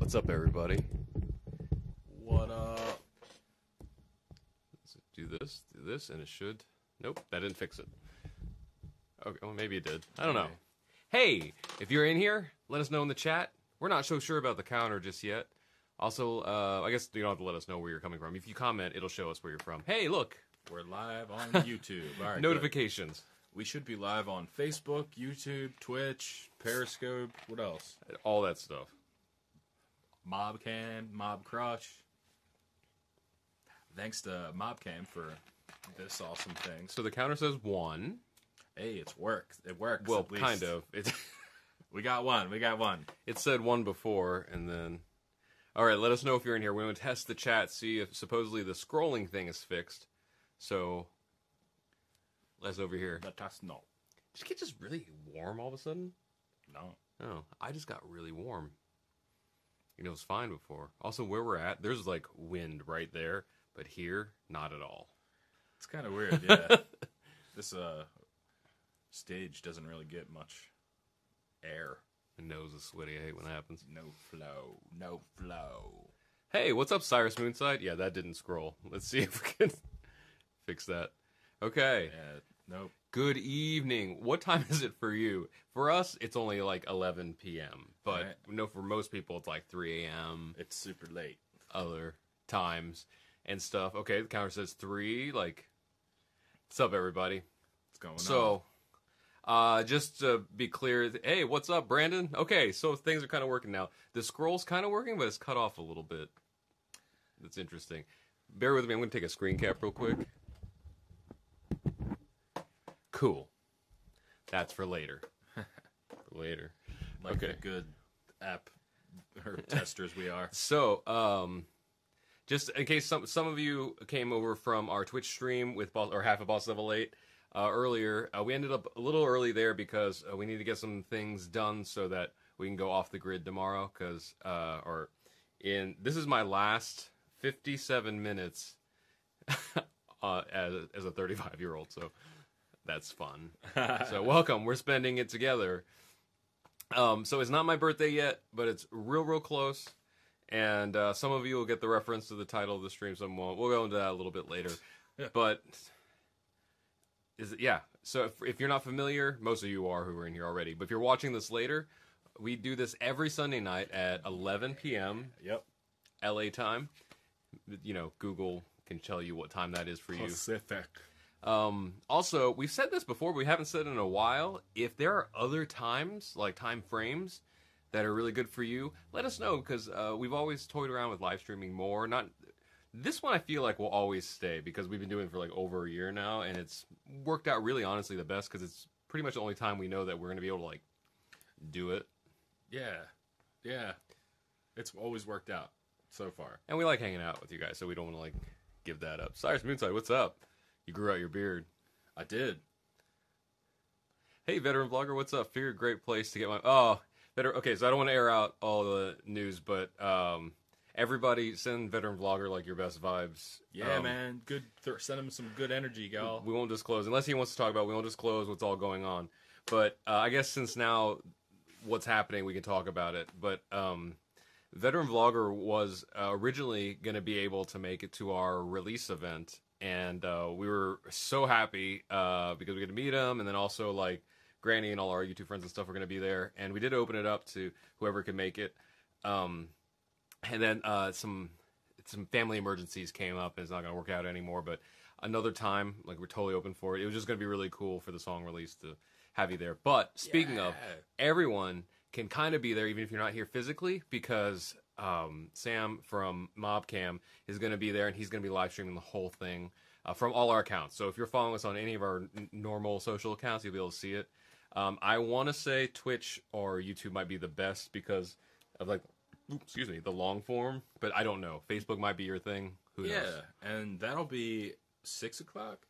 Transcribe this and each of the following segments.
What's up, everybody? What up? Do this, and it should... Nope, that didn't fix it. Okay, well, maybe it did. I don't know. Hey, if you're in here, let us know in the chat. We're not so sure about the counter just yet. Also, I guess you don't have to let us know where you're coming from. If you comment, it'll show us where you're from. Hey, look! We're live on YouTube. All right, notifications. Good. We should be live on Facebook, YouTube, Twitch, Periscope. What else? All that stuff. Mobcam, Mob Crush. Thanks to Mobcam for this awesome thing. So the counter says 1. Hey, it's worked. It works. Well, at least. kind of. We got one. We got one. It said 1 before, and then... Alright, let us know if you're in here. We're going to test the chat, see if supposedly the scrolling thing is fixed. So, let's over here. Let us know. Did you get just really warm all of a sudden? No. Oh, I just got really warm. You know, it was fine before. Also, where we're at, there's like wind right there, but here, not at all. It's kind of weird, yeah. This stage doesn't really get much air. My nose is sweaty. I hate when it happens. No flow. No flow. Hey, what's up, Cyrus Moonside? Yeah, that didn't scroll. Let's see if we can fix that. Okay. Yeah, nope. Good evening. What time is it for you? For us, it's only like 11 p.m. But right. no, for most people, it's like 3 a.m. It's super late. Other times and stuff. Okay, the counter says 3. Like, what's up, everybody? What's going on? So, just to be clear, hey, what's up, Brandon? Okay, so things are kind of working now. The scroll's kind of working, but it's cut off a little bit. That's interesting. Bear with me. I'm going to take a screen cap real quick. Cool. That's for later. For later. Like okay. the good app or testers we are. So, just in case some of you came over from our Twitch stream with half of Boss Level 8 earlier, we ended up a little early there because we need to get some things done so that we can go off the grid tomorrow. Because this is my last 57 minutes as a 35-year-old. So. That's fun. So welcome. We're spending it together. So it's not my birthday yet, but it's real close. And some of you will get the reference to the title of the stream, some won't. We'll go into that a little bit later. But, yeah. So if you're not familiar, most of you are who are in here already. But if you're watching this later, we do this every Sunday night at 11 p.m. Yep. LA time. You know, Google can tell you what time that is for you. Pacific. Also, we've said this before, but we haven't said it in a while. If there are other times, like time frames, that are really good for you, let us know, because we've always toyed around with live streaming more. This one I feel like will always stay, because we've been doing it for like over a year now, and it's worked out really honestly the best, because it's pretty much the only time we know that we're going to be able to like do it. Yeah. It's always worked out so far. And we like hanging out with you guys, so we don't want to like give that up. Cyrus Moonside, what's up? You grew out your beard. I did. Hey, Veteran Vlogger, what's up? Figured great place to get my... Oh, okay, so I don't want to air out all the news, but everybody send Veteran Vlogger, like, your best vibes. Yeah, man. Good. Send him some good energy, y'all. We won't disclose. Unless he wants to talk about it, we won't disclose what's all going on. But I guess since now what's happening, we can talk about it. But Veteran Vlogger was originally going to be able to make it to our release event. And we were so happy because we get to meet him, and then also like Granny and all our YouTube friends and stuff were going to be there, and we did open it up to whoever could make it. And then some family emergencies came up, and it's not going to work out anymore. But another time, like, we're totally open for it. It was just going to be really cool for the song release to have you there. But speaking of, everyone can kind of be there even if you're not here physically, because Sam from Mobcam is going to be there, and he's going to be live streaming the whole thing from all our accounts. So if you're following us on any of our normal social accounts, you'll be able to see it. I want to say Twitch or YouTube might be the best because of like, the long form, but I don't know. Facebook might be your thing. Who knows? Yeah, and that'll be 6 o'clock?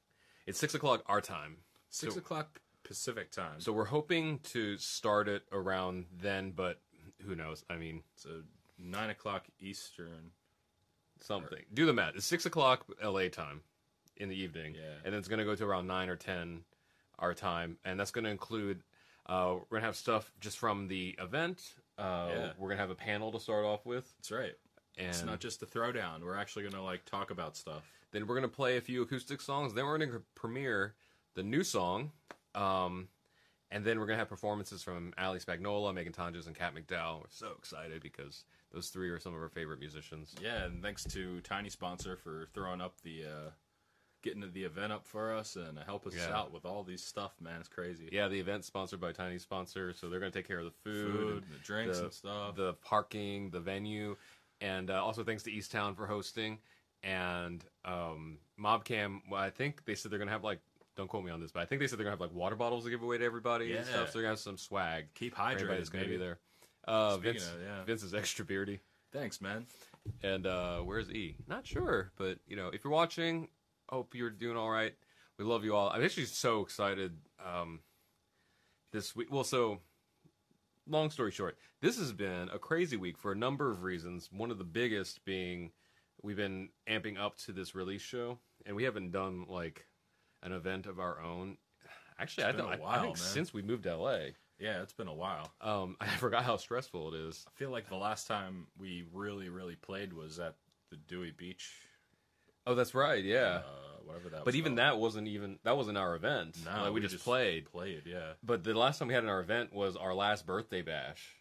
It's 6 o'clock our time. 6 o'clock Pacific time. So we're hoping to start it around then, but who knows? I mean... So 9 o'clock Eastern. Something. Do the math. It's 6 o'clock LA time in the evening. Yeah. And then it's going to go to around 9 or 10 our time. And that's going to include, we're going to have stuff just from the event, We're gonna have a panel to start off with. That's right. And It's not just a throwdown. We're actually going to like talk about stuff. then we're gonna play a few acoustic songs. Then we're gonna premiere the new song, and then we're gonna have performances from Ali Spagnola, Megan Tonjes, and Kat McDowell. We're so excited because those three are some of our favorite musicians. Yeah, and thanks to Tiny Sponsor for throwing up the getting the event up for us and help us out with all these stuff, man. It's crazy. Yeah, the event's sponsored by Tiny Sponsor, so they're gonna take care of the food The drinks and stuff. the parking, the venue, and also thanks to East Town for hosting. And Mobcam, well, I think they said they're gonna have like, don't quote me on this, but I think they said they're gonna have like water bottles to give away to everybody and stuff. So they're gonna have some swag. Keep for everybody hydrated, that's gonna be baby. there. Speaking Vince is extra beardy. Thanks, man. And where's E? Not sure, but you know, if you're watching, hope you're doing all right. We love you all. I'm actually so excited this week. Well, so long story short, this has been a crazy week for a number of reasons. One of the biggest being we've been amping up to this release show, and we haven't done like an event of our own. Actually, I think since we moved to LA. Yeah, it's been a while. I forgot how stressful it is. I feel like the last time we really played was at the Dewey Beach. Oh, that's right. Yeah. Whatever that was. But even called. that wasn't our event. No, like, we just played. Yeah. But the last time we had in our event was our last birthday bash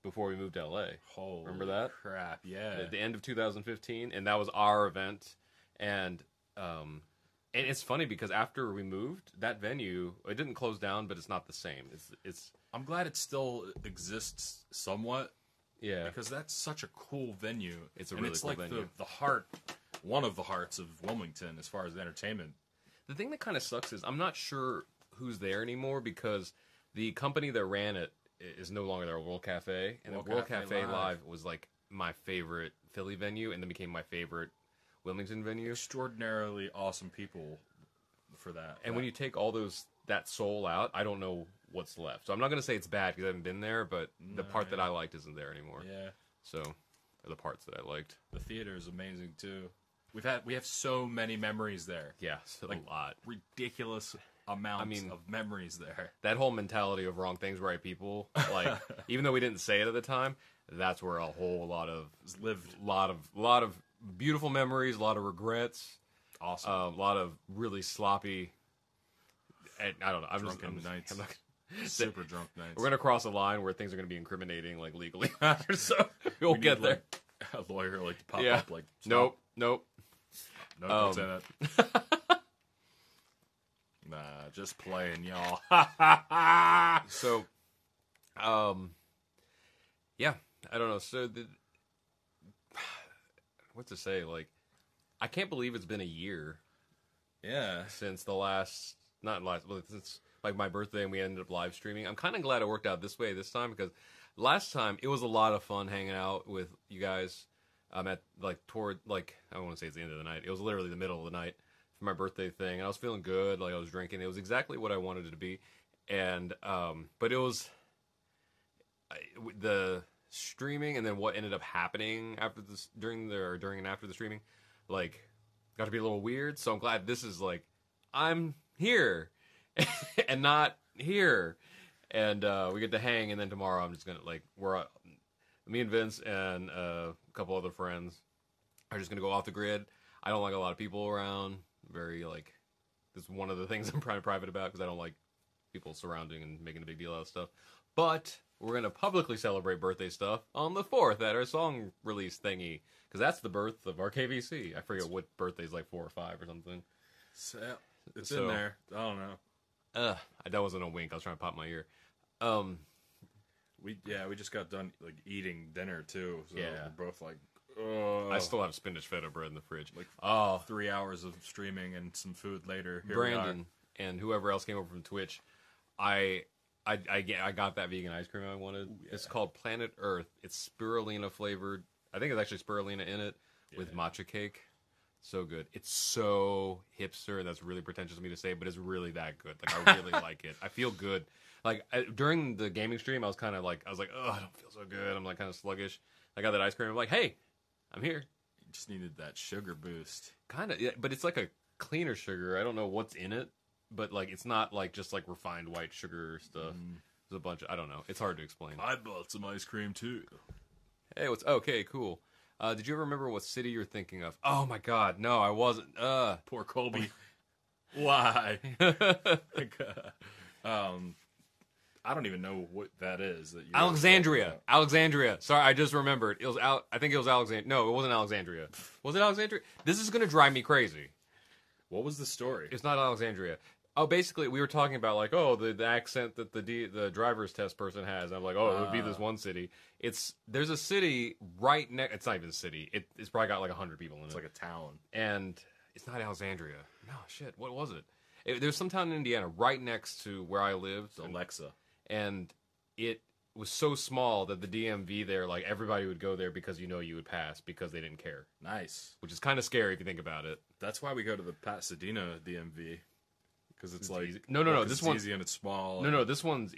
before we moved to LA. Holy remember that? Crap, yeah. At the end of 2015, and that was our event. And it's funny because after we moved, that venue, it didn't close down, but it's not the same. It's I'm glad it still exists somewhat. Yeah. Because that's such a cool venue. It's a really cool like venue. the heart, one of the hearts of Wilmington as far as entertainment. The thing that kind of sucks is I'm not sure who's there anymore because the company that ran it is no longer there, World Cafe. And the World Cafe Live was like my favorite Philly venue and then became my favorite Wilmington venue. Extraordinarily awesome people for that. And when you take all that soul out, I don't know what's left. So I'm not going to say it's bad because I haven't been there, but the part that I liked isn't there anymore. Yeah. So, are the parts that I liked. The theater is amazing too. We have so many memories there. Yeah, so like a lot. Ridiculous amounts of memories there. That whole mentality of wrong things, right people, like even though we didn't say it at the time, that's where a whole lot of lived. Lot of beautiful memories, a lot of regrets. Awesome. A lot of really sloppy. And I don't know. I'm nights. I'm not, super drunk nights. We're gonna cross a line where things are gonna be incriminating, like legally. So we'll get there. Like, a lawyer like to pop up like. Nope. No, don't say that. Nah, just playing, y'all. So, yeah, I don't know. So, what to say? Like, I can't believe it's been a year. Yeah, since since like my birthday and we ended up live streaming. I'm kind of glad it worked out this way this time because last time it was a lot of fun hanging out with you guys. At toward I don't want to say it's the end of the night. It was literally the middle of the night for my birthday thing, and I was feeling good. Like I was drinking. It was exactly what I wanted it to be, and but it was the streaming, and then what ended up happening after this during and after the streaming, like got to be a little weird. So I'm glad this is like I'm here and not here, and we get to hang. And then tomorrow I'm just gonna me and Vince and a couple other friends are just going to go off the grid. I don't like a lot of people around. This is one of the things I'm private about because I don't like people surrounding and making a big deal out of stuff. But we're going to publicly celebrate birthday stuff on the 4th at our song release thingy because that's the birth of RKVC. I forget what birthday's like 4 or 5 or something. So, it's in there. I don't know. That wasn't a wink. I was trying to pop my ear. We just got done eating dinner too. So we're both like, I still have spinach feta bread in the fridge. 3 hours of streaming and some food later. Here Brandon and whoever else came over from Twitch, I got that vegan ice cream I wanted. Ooh, yeah. It's called Planet Earth. It's spirulina flavored. I think it's actually spirulina in it with matcha cake. So good. It's so hipster, and that's really pretentious of me to say, but it's really that good. Like I really like it. I feel good. Like during the gaming stream, I was oh, I don't feel so good. I'm like kind of sluggish. I got that ice cream. I'm like, hey, I'm here. You just needed that sugar boost. Kind of, yeah, but it's like a cleaner sugar. I don't know what's in it, but like it's not like just like refined white sugar stuff. There's a bunch of, I don't know. It's hard to explain. I bought some ice cream too. Hey, okay, cool. Did you ever remember what city you're thinking of? Oh my God, no, I wasn't. Poor Colby. Why? I don't even know what that is. That Alexandria. Alexandria. Sorry, I just remembered. It was I think it was Alexandria. No, it wasn't Alexandria. Was it Alexandria? This is gonna drive me crazy. What was the story? It's not Alexandria. Oh, basically, we were talking about like, the accent that the driver's test person has. I'm like, it would be this one city. There's a city right next. It's not even a city. It's probably got like 100 people in it. It's like a town, and it's not Alexandria. No shit. What was it? There's some town in Indiana right next to where I lived. Alexa. And it was so small that the DMV there, like everybody would go there because you would pass because they didn't care. Nice. Which is kind of scary if you think about it. That's why we go to the Pasadena DMV. Because it's like... Easy. No, this one's easy and it's small. No, this one's...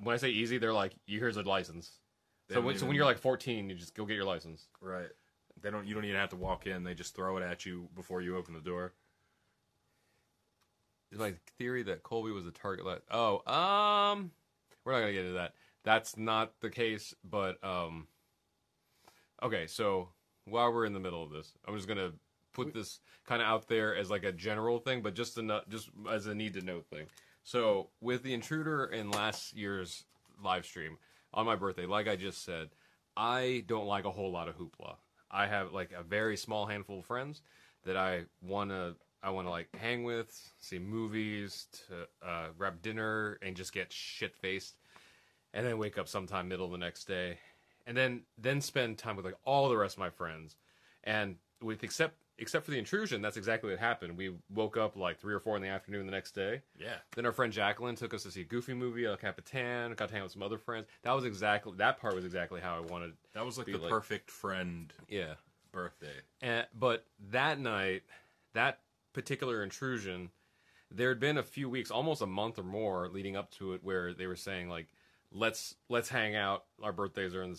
When I say easy, they're like, here's a license. So when you're like 14, you just go get your license. Right. You don't even have to walk in. They just throw it at you before you open the door. It's my theory that Colby was a target... We're not going to get into that. That's not the case, but, okay, so, while we're in the middle of this, I'm just going to put this kind of out there as, like, a general thing, but just as a need-to-know thing. So, with the intruder in last year's live stream, on my birthday, like I just said, I don't like a whole lot of hoopla. I have, like, a very small handful of friends that I want to like hang with, see movies, to grab dinner, and just get shit-faced, and then wake up sometime middle of the next day, and then spend time with like all the rest of my friends. And with except for the intrusion, that's exactly what happened. We woke up like 3 or 4 in the afternoon the next day. Yeah. Then our friend Jacqueline took us to see a Goofy movie, El Capitan, got to hang out with some other friends. That part was exactly how I wanted. That was like the perfect friend. Yeah. Birthday. But that night, that particular intrusion, there had been a few weeks, almost a month or more leading up to it, where they were saying like, let's hang out, our birthdays are in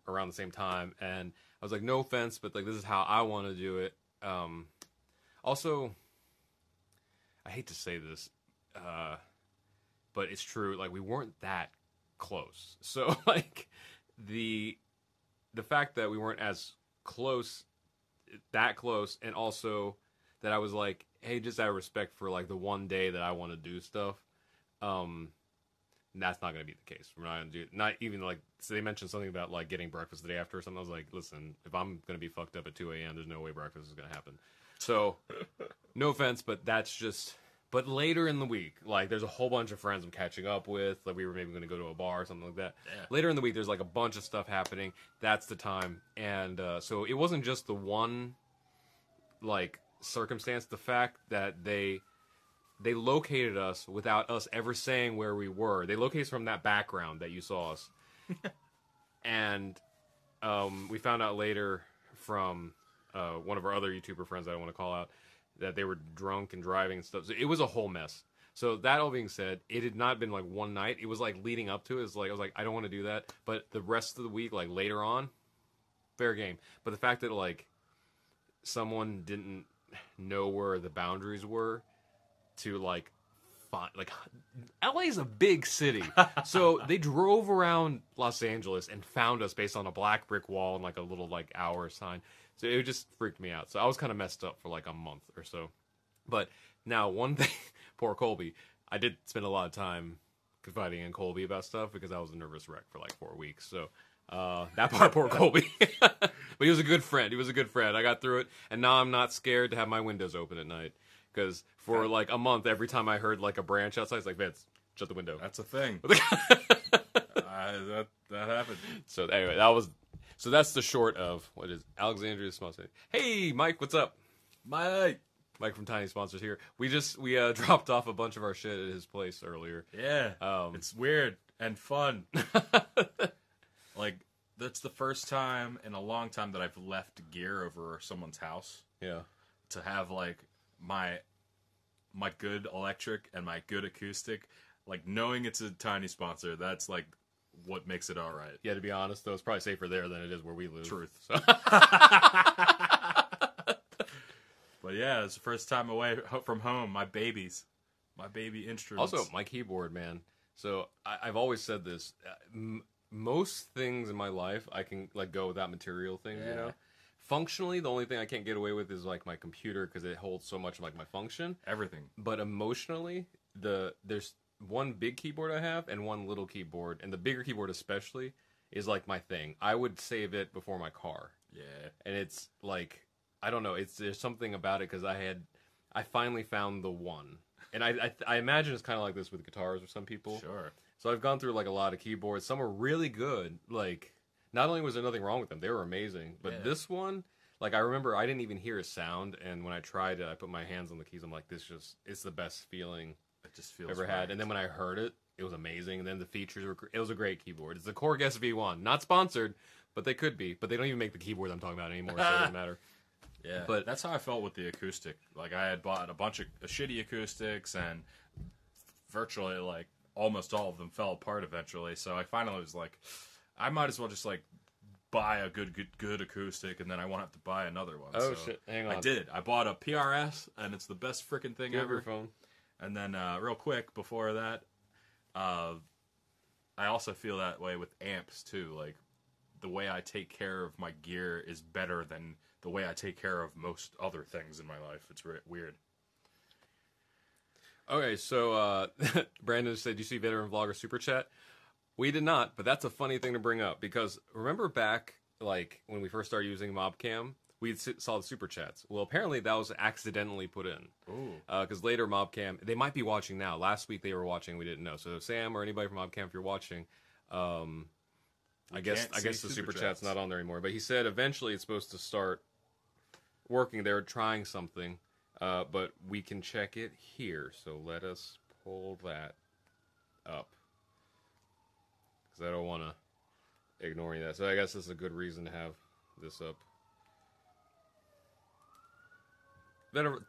around the same time. And I was like, no offense, but like this is how I want to do it. Also, I hate to say this, but it's true, like we weren't that close. So like the fact that we weren't that close, and also that I was like, hey, just out of respect for like the one day that I want to do stuff, that's not going to be the case. We're not going to do it. Not even like, so they mentioned something about like getting breakfast the day after or something. I was like, listen, if I'm going to be fucked up at 2 a.m., there's no way breakfast is going to happen. So, no offense, but that's just, but later in the week, like there's a whole bunch of friends I'm catching up with. Like we were maybe going to go to a bar or something like that. Yeah. Later in the week, there's like a bunch of stuff happening. That's the time. And so it wasn't just the one like circumstance, the fact that they located us without us ever saying where we were. They located us from that background that you saw us. And we found out later from one of our other YouTuber friends I don't want to call out that they were drunk and driving and stuff. So it was a whole mess. So that all being said, it had not been like one night. It was like leading up to it. It's like I was like, I don't want to do that. But the rest of the week, like later on, fair game. But the fact that like someone didn't know where the boundaries were to like find, like LA is a big city. So they drove around Los Angeles and found us based on a black brick wall and like a little like hour sign. So it just freaked me out. So I was kind of messed up for like a month or so. But now one thing, poor Colby, I did spend a lot of time confiding in Colby about stuff because I was a nervous wreck for like 4 weeks. So that part, poor Colby. But he was a good friend. I got through it. And now I'm not scared to have my windows open at night. Because for like a month, every time I heard like a branch outside, it's like, Vince, shut the window. That's a thing. That happened. So anyway, that's the short of what is Alexandria's small city. Hey, Mike, what's up? Mike from Tiny Sponsors here. We dropped off a bunch of our shit at his place earlier. Yeah. It's weird and fun. Like, that's the first time in a long time that I've left gear over someone's house. Yeah. To have like my good electric and my good acoustic, like knowing it's a Tiny Sponsor, that's like what makes it all right. Yeah, to be honest though, it's probably safer there than it is where we live. Truth. So. But yeah, it's the first time away from home. My baby instruments. Also, my keyboard, man. So I've always said this. Most things in my life I can let go without material things, you know? Functionally, the only thing I can't get away with is like my computer because it holds so much of like my function. Everything. But emotionally, there's one big keyboard I have and one little keyboard, and the bigger keyboard especially is like my thing. I would save it before my car. Yeah. And it's like, I don't know, there's something about it because I finally found the one. And I imagine it's kind of like this with guitars with some people. Sure. So I've gone through like a lot of keyboards. Some are really good. Like, not only was there nothing wrong with them, they were amazing. But this one, like, I remember I didn't even hear a sound. And when I tried it, I put my hands on the keys. I'm like, it's the best feeling it just feels I've ever right. had. And then when I heard it, it was amazing. And then the features it was a great keyboard. It's the Korg SV1. Not sponsored, but they could be. But they don't even make the keyboard I'm talking about anymore, so it doesn't matter. Yeah, but that's how I felt with the acoustic. Like, I had bought a bunch of shitty acoustics, and virtually, like, almost all of them fell apart eventually. So I finally was like, I might as well just, like, buy a good acoustic, and then I won't have to buy another one. Oh, so shit. Hang on. I did. I bought a PRS, and it's the best freaking thing ever. Your phone. And then, real quick, before that, I also feel that way with amps, too. Like, the way I take care of my gear is better than the way I take care of most other things in my life. It's weird. Okay, so Brandon said, "Do you see Veteran Vlogger Super Chat?" We did not, but that's a funny thing to bring up because remember back, like, when we first started using Mobcam, we saw the Super Chats. Well, apparently that was accidentally put in. Because later Mobcam, they might be watching now. Last week they were watching, we didn't know. So Sam or anybody from Mobcam, if you're watching, I guess the Super Chat's not on there anymore. But he said eventually it's supposed to start working. They're trying something, but we can check it here. So let us pull that up because I don't want to ignore that. So I guess this is a good reason to have this up.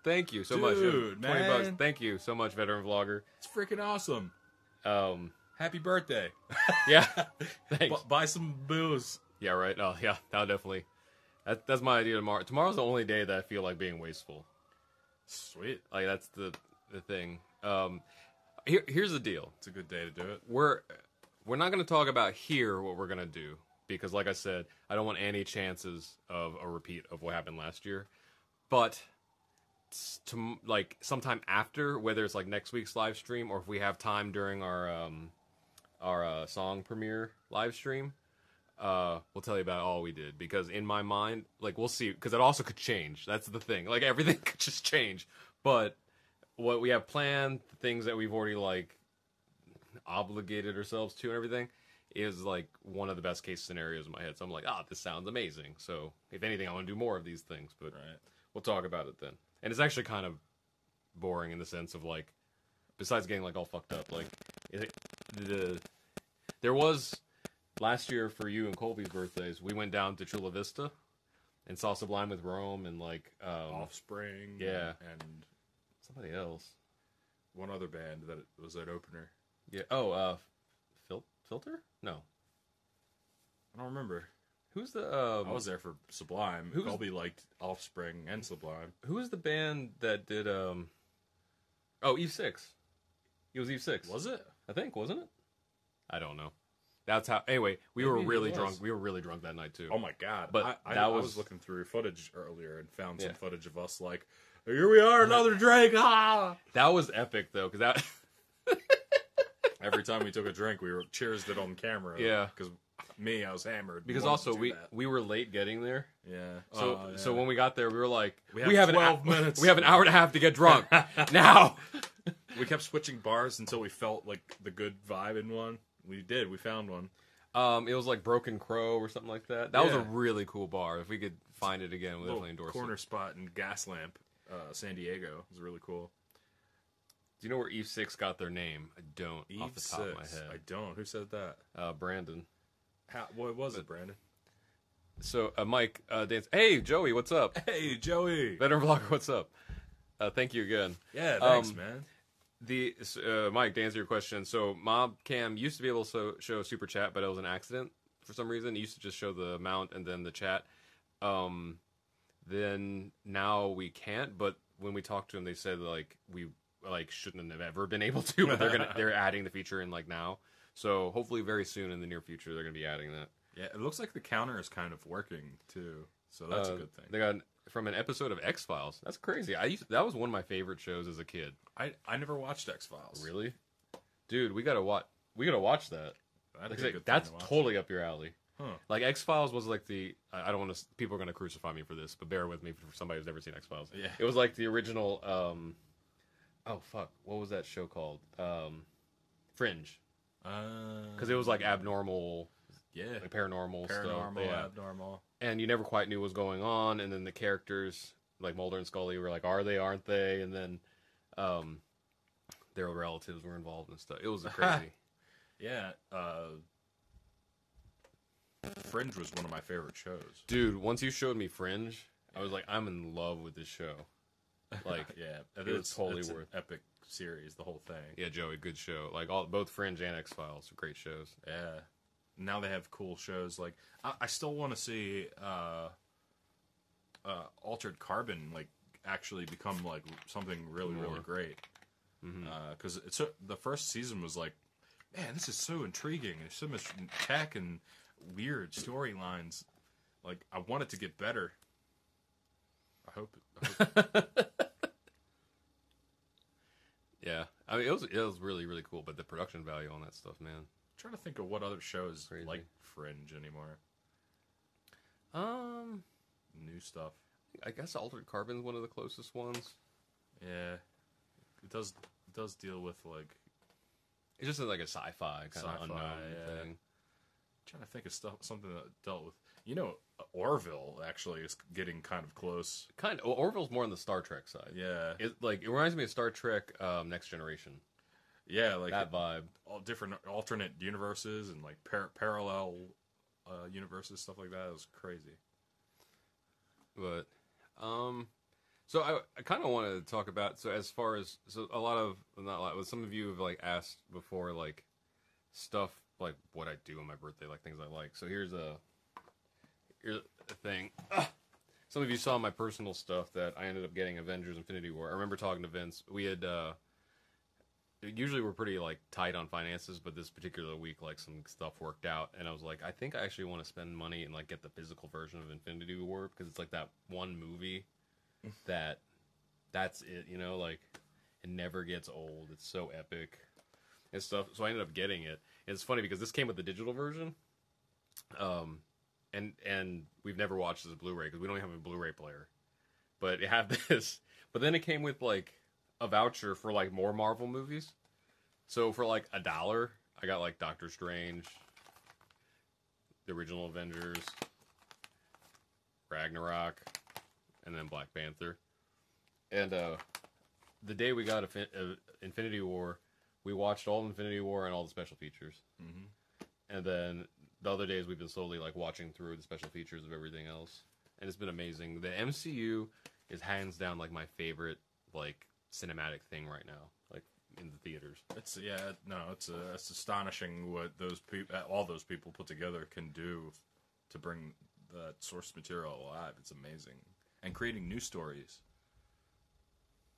Thank you so much. Dude, 20 man. bucks. Thank you so much, Veteran Vlogger. It's freaking awesome. Happy birthday. Yeah. Thanks. Buy some booze. Yeah, right. Oh, yeah. That'll definitely. That's my idea tomorrow. Tomorrow's the only day that I feel like being wasteful. Sweet. Like, that's the thing. Here's the deal. It's a good day to do it. We're not going to talk about here what we're going to do. Because, like I said, I don't want any chances of a repeat of what happened last year. But to like sometime after, whether it's like next week's live stream or if we have time during our song premiere live stream, we'll tell you about all we did. Because in my mind, like, we'll see, because it also could change. That's the thing. Like, everything could just change. But what we have planned, the things that we've already like obligated ourselves to and everything, is like one of the best case scenarios in my head. So I'm like, this sounds amazing. So if anything, I want to do more of these things. But we'll talk about it then. And it's actually kind of boring in the sense of, like, besides getting, like, all fucked up, like, there was, last year for you and Colby's birthdays, we went down to Chula Vista and saw Sublime with Rome and, like, Offspring. Yeah. And somebody else. One other band that was an opener. Yeah. Oh, Filter? No. I don't remember. Who's the... I was there for Sublime. Colby liked Offspring and Sublime. Who was the band that did... Oh, Eve 6. It was Eve 6. Was it? I think, wasn't it? I don't know. That's how... Anyway, we were really drunk. We were really drunk that night, too. Oh, my God. But I was looking through footage earlier and found some footage of us like, here we are, another drink. Ah! That was epic, though, because that... Every time we took a drink, we cheersed it on camera. Yeah. Because I was hammered. Because also, we were late getting there. Yeah. So when we got there, we were like, we have 12 minutes. We have an hour and a half to get drunk. Now! We kept switching bars until we felt like the good vibe in one. We did. We found one. It was like Broken Crow or something like that. That was a really cool bar. If we could find it again, we'll definitely endorse it. Corner spot in Gaslamp, San Diego. It was really cool. Do you know where Eve 6 got their name? I don't, off the top of my head. I don't. Who said that? Brandon. What was it, Brandon? So, Mike, dance. Hey, Joey, what's up? Hey, Joey. Veteran Vlogger, what's up? Thank you again. Yeah, thanks, man. Mike, to answer your question, so Mobcam used to be able to show Super Chat, but it was an accident for some reason. It used to just show the amount and then the chat. Then now we can't, but when we talked to them, they said, like, like shouldn't have ever been able to, but they're adding the feature in like now. So hopefully very soon in the near future they're gonna be adding that. Yeah, it looks like the counter is kind of working too, so that's a good thing. They got from an episode of X-Files. That's crazy. That was one of my favorite shows as a kid. I never watched X-Files. Really, dude, we gotta watch that. That's totally up your alley. Huh. Like X-Files was like I don't want to. People are gonna crucify me for this, but bear with me for somebody who's never seen X-Files. Yeah, it was like the original. Oh fuck, what was that show called? Fringe. Because it was like abnormal. Yeah, like paranormal stuff. Yeah. Abnormal. And you never quite knew what was going on, and then the characters like Mulder and Scully were like, "Are they? Aren't they?" And then their relatives were involved and stuff. It was crazy. Yeah. Fringe was one of my favorite shows. Dude, once you showed me Fringe, I was like, I'm in love with this show. Like, yeah, it's totally worth an epic series, the whole thing. Yeah, Joey, good show. Like both Fringe and X-Files, great shows. Yeah. Now they have cool shows. Like I still want to see Altered Carbon like actually become like something really great. Because the first season was like, man, this is so intriguing. There's so much tech and weird storylines. Like I want it to get better. I hope. Yeah, I mean it was really really cool, but the production value on that stuff, man. I'm trying to think of what other shows like Fringe anymore. New stuff. I guess Altered Carbon's one of the closest ones. Yeah, it does deal with like it's just like a sci-fi kind of unknown thing. I'm trying to think of something that dealt with. Orville actually is getting kind of close. Orville's more on the Star Trek side. Yeah, it reminds me of Star Trek Next Generation. Yeah, like that vibe. All different alternate universes and like parallel universes, stuff like that. It was crazy. But, so I kind of wanted to talk about, so as far as, so a lot of, not a lot, but some of you have like asked before, like stuff, like what I do on my birthday, like things I like. So here's a thing. Some of you saw my personal stuff that I ended up getting Avengers Infinity War. I remember talking to Vince. We had, usually we're pretty like tight on finances, but this particular week like some stuff worked out, and I was like, I think I actually want to spend money and like get the physical version of Infinity War, because it's like that one movie that's it, like it never gets old. It's so epic and stuff. So I ended up getting it. And it's funny because this came with the digital version, and we've never watched this Blu-ray because we don't have a Blu-ray player, but it had this. But then it came with like a voucher for like more Marvel movies. So for like $1, I got like Doctor Strange, the original Avengers, Ragnarok, and then Black Panther. And the day we got Infinity War, we watched all Infinity War and all the special features. Mm-hmm. And then the other days we've been slowly like watching through the special features of everything else, and it's been amazing. The MCU is hands down like my favorite like cinematic thing right now, like in the theaters. It's astonishing what all those people put together can do to bring that source material alive. It's amazing, and creating new stories.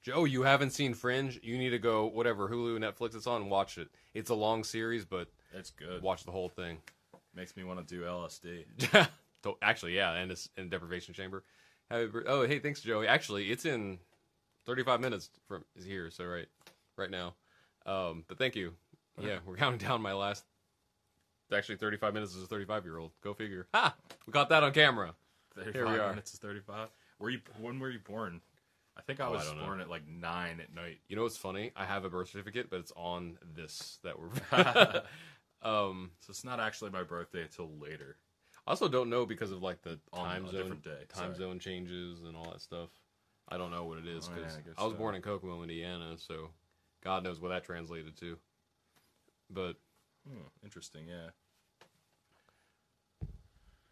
Joe, you haven't seen Fringe? You need to go whatever Hulu, Netflix it's on, and watch it. It's a long series, but it's good. Watch the whole thing. Makes me want to do LSD. Actually, yeah, and it's in deprivation chamber. Oh, hey, thanks, Joey. Actually, it's in 35 minutes from here, so right now. But thank you. Yeah, we're counting down my last. Actually, 35 minutes as a 35-year-old. Go figure. Ha! We caught that on camera. 35 here we are. Minutes is 35. When were you born? I think I was born at like 9 at night. You know what's funny? I have a birth certificate, but it's on this that we're. So it's not actually my birthday until later. I also don't know because of like the time zone changes and all that stuff. I don't know what it is because I was born in Kokomo, Indiana, so God knows what that translated to. But interesting, yeah.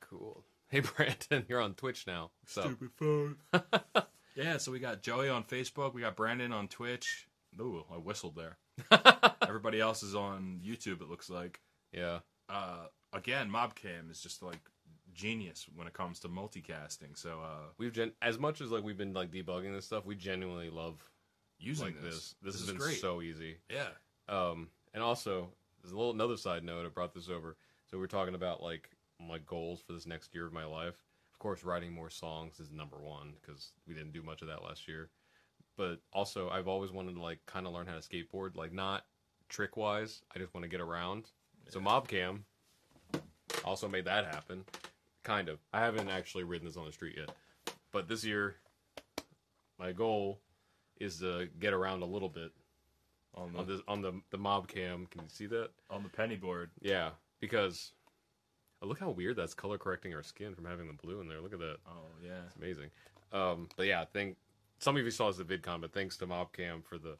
Cool. Hey Brandon, you're on Twitch now. Stupid phone. Yeah, so we got Joey on Facebook, we got Brandon on Twitch. Ooh, I whistled there. Everybody else is on YouTube, it looks like. Yeah. Again, Mobcam is just like genius when it comes to multicasting. So we've as much as like we've been like debugging this stuff, we genuinely love using like this. This has is been great. so easy. Yeah. And also, there's another side note. I brought this over. So we're talking about like my goals for this next year of my life. Of course, writing more songs is number one because we didn't do much of that last year. But also, I've always wanted to like kind of learn how to skateboard, like not trick wise. I just want to get around. Yeah. So Mobcam also made that happen. Kind of. I haven't actually ridden this on the street yet, but this year, my goal is to get around a little bit on the Mobcam. Can you see that on the penny board? Yeah, because look how weird that's color correcting our skin from having the blue in there. Look at that. Oh yeah, it's amazing. But yeah, I think some of you saw this at VidCon, but thanks to Mobcam for the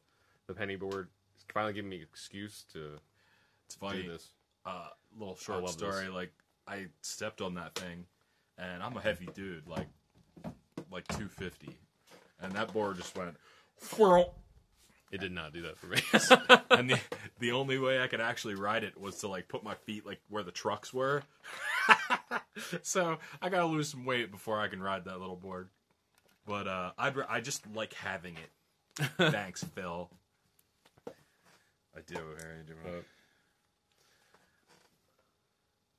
penny board. It's finally giving me an excuse to. It's funny. Do this. Little short story. This. Like I stepped on that thing, and I'm a heavy dude, like 250, and that board just went. It did not do that for me. And the only way I could actually ride it was to like put my feet like where the trucks were. So I gotta lose some weight before I can ride that little board. But I just like having it. Thanks, Phil. I do.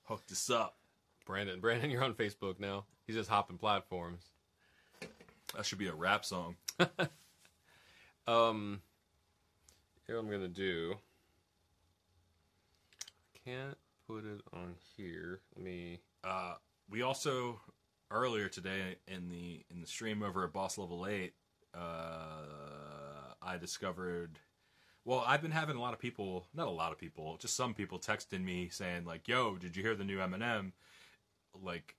Hooked us up. Brandon, you're on Facebook now. He's just hopping platforms. That should be a rap song. Here what I'm gonna do. Can't put it on here. Let me. We also earlier today in the stream over at Boss Level 8, I discovered. Well, I've been having not a lot of people, just some people texting me saying like, "Yo, did you hear the new Eminem? Like,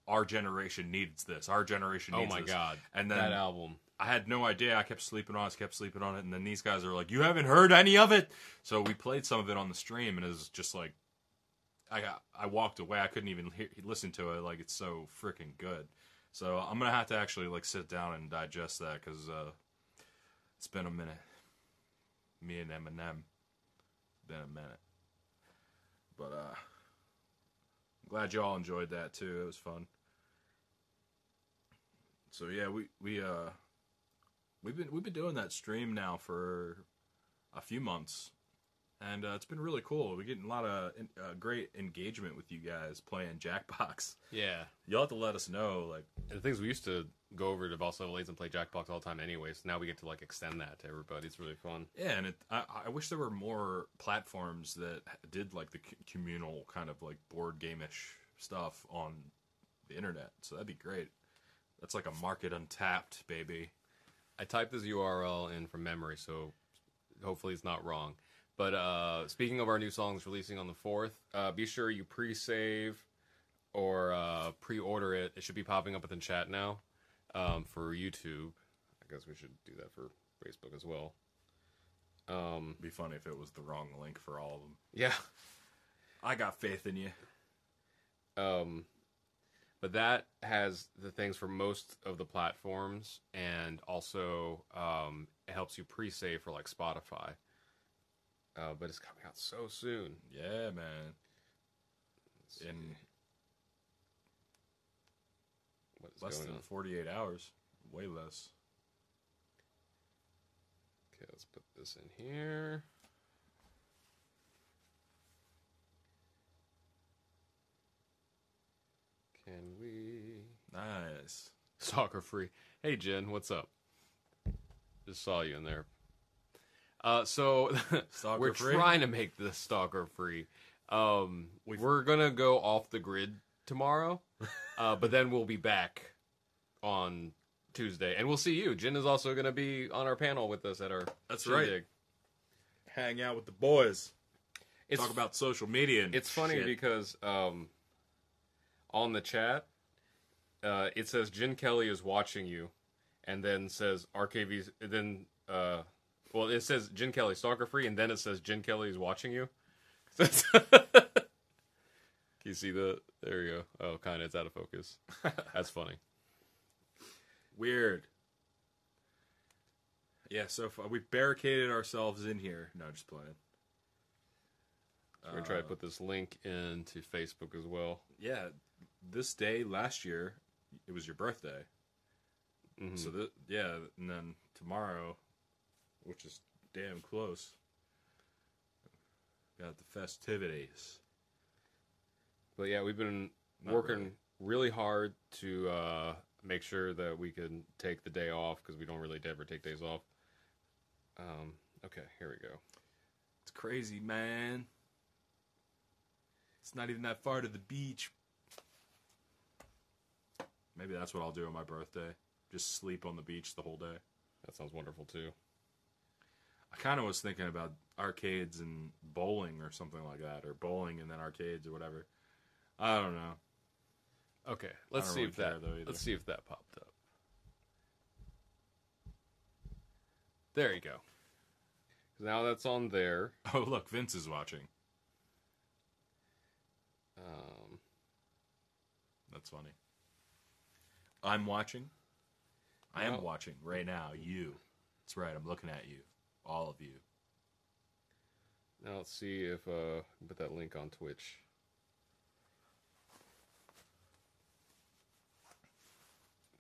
our generation needs this. Our generation needs this." Oh my god! And then that album. I had no idea. I kept sleeping on it, and then these guys are like, "You haven't heard any of it?" So we played some of it on the stream, and it was just like, I walked away. I couldn't even listen to it. Like, it's so freaking good. So I'm gonna have to actually like sit down and digest that because it's been a minute. Me and Eminem, been a minute. But I'm glad y'all enjoyed that too. It was fun. So yeah, we've been doing that stream now for a few months, and it's been really cool. We're getting a lot of great engagement with you guys playing Jackbox. Yeah, you'll have to let us know. Like, and the things we used to go over to Boss Level 8 and play Jackbox all the time anyway, so now we get to like extend that to everybody. It's really fun. Yeah, and I wish there were more platforms that did like the communal kind of like board game-ish stuff on the internet. So that'd be great. That's like a market untapped, baby. I typed this URL in from memory, so hopefully it's not wrong. But speaking of our new songs releasing on the 4th, be sure you pre-save or pre-order it. It should be popping up within chat now for YouTube. I guess we should do that for Facebook as well. It'd be funny if it was the wrong link for all of them. Yeah. I got faith in you. But that has the things for most of the platforms, and also it helps you pre-save for like Spotify. But it's coming out so soon. Yeah, man. In less than 48 hours. Way less. Okay, let's put this in here. Can we? Nice. Stalker free. Hey, Jen, what's up? Just saw you in there. So we're trying to make this Stalker free. We're gonna go off the grid tomorrow, but then we'll be back on Tuesday, and we'll see you. Jen is also gonna be on our panel with us at our. That's right. Dig. Hang out with the boys. It's, talk about social media. And it's funny shit. Because on the chat, it says Jin Kelley is watching you, and then says RKVC. Then well, it says Jin Kelley Stalker free, and then it says Jin Kelley is watching you. Can you see the? There you go. Oh, kind of. It's out of focus. That's funny. Weird. Yeah, so we barricaded ourselves in here. No, just playing. So we're going to try to put this link into Facebook as well. Yeah, this day last year, it was your birthday. Mm-hmm. So, and then tomorrow, which is damn close. Got the festivities. But yeah, we've been Not working really hard to make sure that we can take the day off because we don't really ever take days off. Okay, here we go. It's crazy, man. It's not even that far to the beach. Maybe that's what I'll do on my birthday. Just sleep on the beach the whole day. That sounds wonderful too. I kind of was thinking about arcades and bowling or something like that, or bowling and then arcades or whatever. I don't know. Okay, let's see really if that. care, though, either. Let's see if that popped up. There you go. Now that's on there. Oh, look, Vince is watching. That's funny. I'm watching. I am watching right now. You. That's right. I'm looking at you. All of you. Now let's see if I can put that link on Twitch.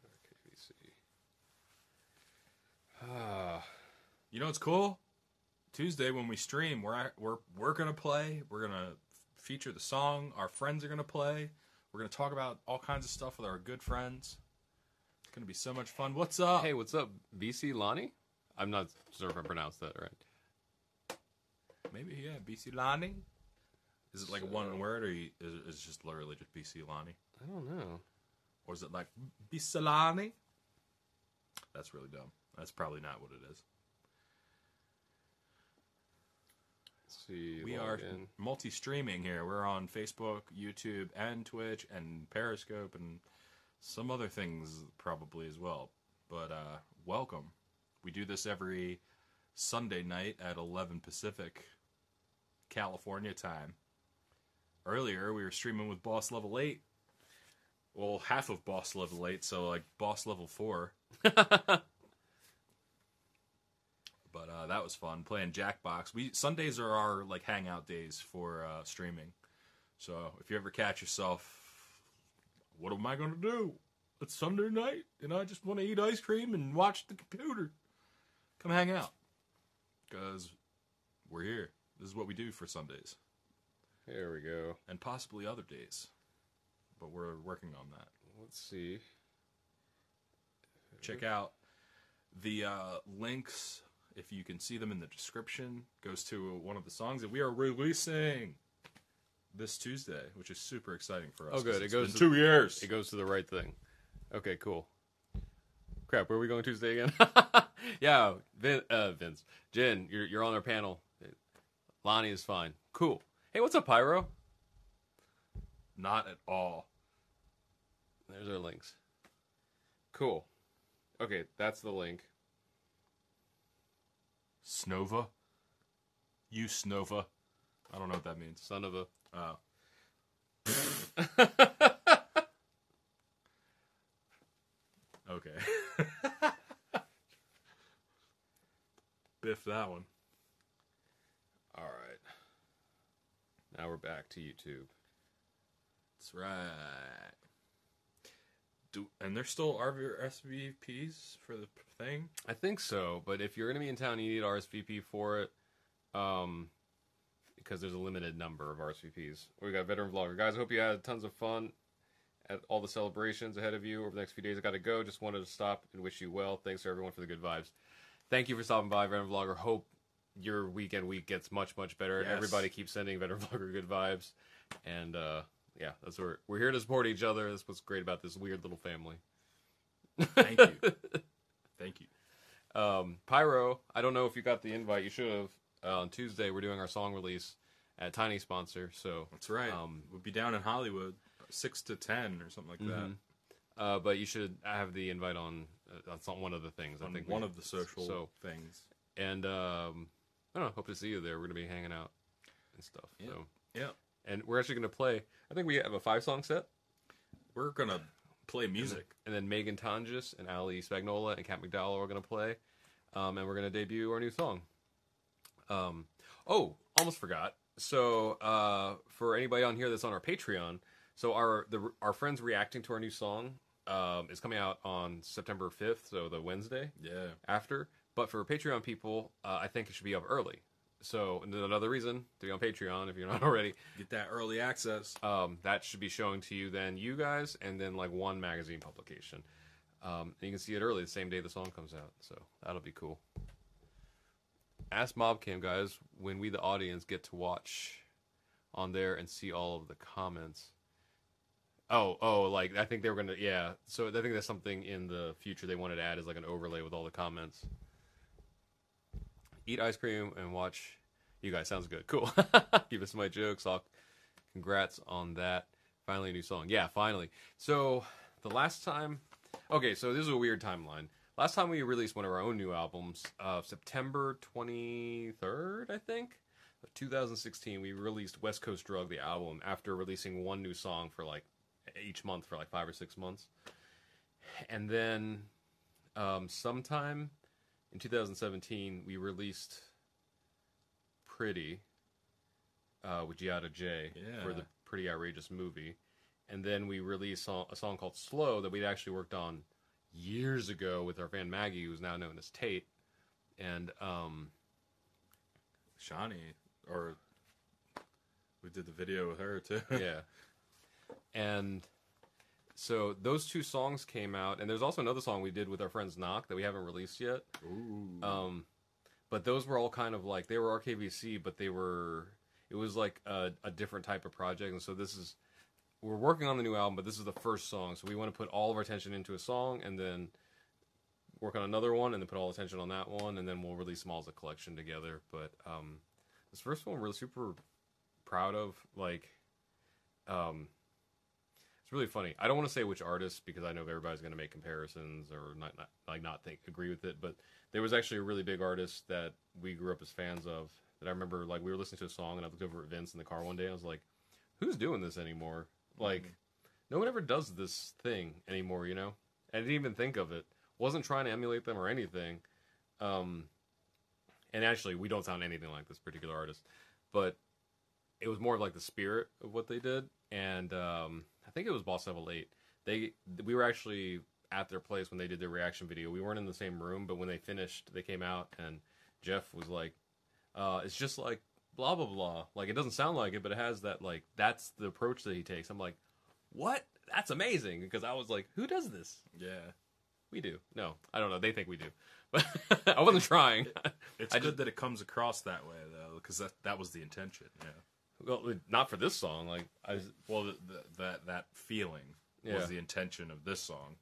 RKVC. You know what's cool? Tuesday when we stream, we're gonna play. We're gonna feature the song. Our friends are gonna play. We're gonna talk about all kinds of stuff with our good friends. It's gonna be so much fun. What's up? Hey, what's up, VC Lonnie? I'm not sure if I pronounced that right. Maybe, yeah, BC Lonnie. Is it like a one word, or is it just literally just BC Lonnie? I don't know. Or is it like BC Lonnie? That's really dumb. That's probably not what it is. Let's see. We are multi-streaming here. We're on Facebook, YouTube, and Twitch, and Periscope, and some other things probably as well. But welcome. We do this every Sunday night at 11 Pacific, California time. Earlier, we were streaming with Boss Level 8. Well, half of Boss Level 8, so like Boss Level 4. But that was fun, playing Jackbox. Sundays are our like hangout days for streaming. So if you ever catch yourself, what am I going to do? It's Sunday night, and I just want to eat ice cream and watch the computer. Come hang out, because we're here. This is what we do for Sundays. There we go. And possibly other days. But we're working on that. Let's see. Check out the links, if you can see them in the description, goes to one of the songs that we are releasing this Tuesday, which is super exciting for us. Oh, good. It's It goes been 2 years. It goes to the right thing. Okay, cool. Crap, where are we going Tuesday again? Yeah, Vince. Jin, you're on our panel. Lonnie is fine. Cool. Hey, what's up, Pyro? Not at all. There's our links. Cool. Okay, that's the link. Snova? You Snova. I don't know what that means. Son of a... Oh. Okay. Biff that one. All right. Now we're back to YouTube. That's right. And there's still RSVPs for the thing? I think so, but if you're going to be in town, you need RSVP for it, because there's a limited number of RSVPs. We got Veteran Vlogger. Guys, I hope you had tons of fun at all the celebrations ahead of you over the next few days. I got to go. Just wanted to stop and wish you well. Thanks to everyone for the good vibes. Thank you for stopping by, Veteran Vlogger. Hope your week gets much, much better. Yes. Everybody keeps sending Veteran Vlogger good vibes. And, yeah, that's where we're here to support each other. That's what's great about this weird little family. Thank you. Thank you. Pyro, I don't know if you got the invite. You should have. On Tuesday, we're doing our song release at Tiny Sponsor. So That's right. We'll be down in Hollywood, 6 to 10 or something like that. but you should have the invite on one of the things. On I think one of the social things. And I don't know. Hope to see you there. We're gonna be hanging out and stuff. Yeah. So. Yeah. And we're actually gonna play. I think we have a 5-song set. We're going to play music. And then Megan Tonjes and Ali Spagnola and Kat McDowell are gonna play. And we're gonna debut our new song. Almost forgot. So for anybody on here that's on our Patreon, so our friends reacting to our new song is coming out on September 5th, so the Wednesday Yeah. after. But for Patreon people, I think it should be up early. So another reason to be on Patreon if you're not already. Get that early access. That should be showing to you then you guys, and then like one magazine publication. And you can see it early, the same day the song comes out. So that'll be cool. Ask Mobcam guys when we the audience get to watch on there and see all of the comments. Like I think they were gonna, yeah. So I think that's something in the future they wanted to add is like an overlay with all the comments. Eat ice cream and watch you guys. Sounds good. Cool. Give us my jokes. Congrats on that. Finally a new song. Yeah, finally. So the last time, okay, so this is a weird timeline. Last time we released one of our own new albums, September 23rd, I think, of 2016, we released West Coast Drug, the album, after releasing one new song for like each month for like 5 or 6 months. And then sometime in 2017, we released Pretty with Giada J for the Pretty Outrageous movie. And then we released a song called Slow that we'd actually worked on years ago with our fan Maggie, who's now known as Tate. And Shawnee, or we did the video with her too. Yeah. And so those two songs came out, and there's also another song we did with our friends Snakt that we haven't released yet. Ooh. But those were all kind of like, they were RKVC, but it was like a different type of project. And so we're working on the new album, but this is the first song. So we want to put all of our attention into a song and then work on another one and then put all attention on that one. And then we'll release them all as a collection together. But this first one we're super proud of. Like, it's really funny. I don't want to say which artist because I know everybody's going to make comparisons or not agree with it. But there was actually a really big artist that we grew up as fans of that I remember, like, we were listening to a song and I looked over at Vince in the car one day and I was like, who's doing this anymore? Like, no one ever does this thing anymore, you know? I didn't even think of it. Wasn't trying to emulate them or anything. And actually, we don't sound anything like this particular artist. But it was more of like the spirit of what they did. And I think it was Boss Level 8. We were actually at their place when they did their reaction video. We weren't in the same room, but when they finished, they came out and Jeff was like, it's just like blah, blah, blah. Like, it doesn't sound like it, but it has that, like, that's the approach that he takes. I'm like, what? That's amazing. Because I was like, who does this? Yeah. We do. No, I don't know. They think we do. But I wasn't trying. It's good that it comes across that way, though, because that was the intention, yeah. Well, not for this song. Like, that feeling was the intention of this song.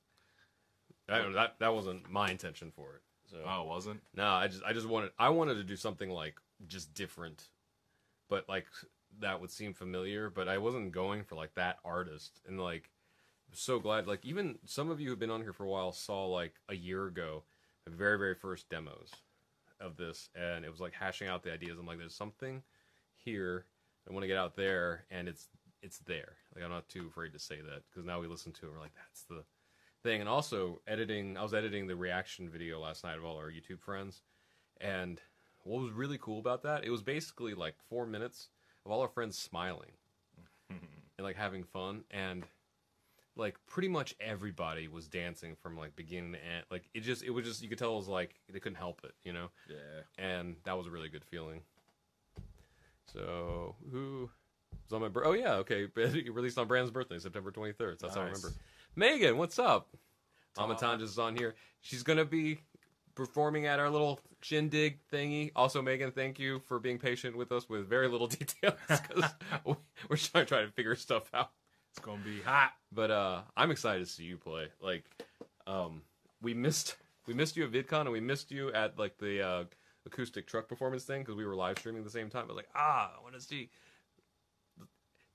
That wasn't my intention for it. So. Oh, it wasn't? No, I just wanted to do something like just different, but like that would seem familiar. But I wasn't going for like that artist, and like I'm so glad. Like even some of you who've been on here for a while saw like a year ago the very very first demos of this, and it was like hashing out the ideas. I'm like, there's something here I want to get out there, and it's there. Like I'm not too afraid to say that because now we listen to it, we're like, that's the thing. And also I was editing the reaction video last night of all our YouTube friends, and what was really cool about that, it was basically like 4 minutes of all our friends smiling and like having fun, and like pretty much everybody was dancing from like beginning to end. Like it was just you could tell it was like they couldn't help it, you know? Yeah. And that was a really good feeling. So who was on my birthday? Oh yeah, okay. Released on Brand's birthday, September 23rd. So that's how I remember. Megan, what's up? Mama Tanjas is on here. She's gonna be performing at our little shindig thingy. Also, Megan, thank you for being patient with us with very little details because we're trying to figure stuff out. It's gonna be hot. But I'm excited to see you play. Like, we missed you at VidCon, and we missed you at like the acoustic truck performance thing because we were live streaming at the same time. I was like, I want to see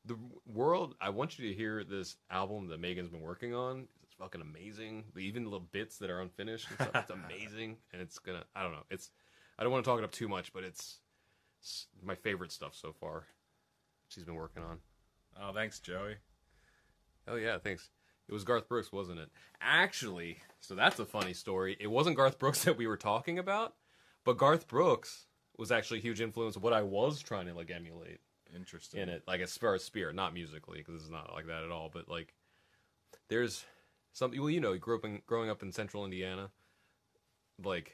the world. I want you to hear this album that Megan's been working on. It's fucking amazing. Even the little bits that are unfinished and stuff, it's amazing. And it's gonna, I don't know. I don't want to talk it up too much, but it's my favorite stuff so far. She's been working on. Oh, thanks, Joey. Oh yeah, thanks. It was Garth Brooks, wasn't it? Actually, so that's a funny story. It wasn't Garth Brooks that we were talking about, but Garth Brooks was actually a huge influence of what I was trying to like emulate. Interesting. In it, like as far as spirit, not musically, because it's not like that at all. But like, there's something. Well, you know, growing up in Central Indiana, like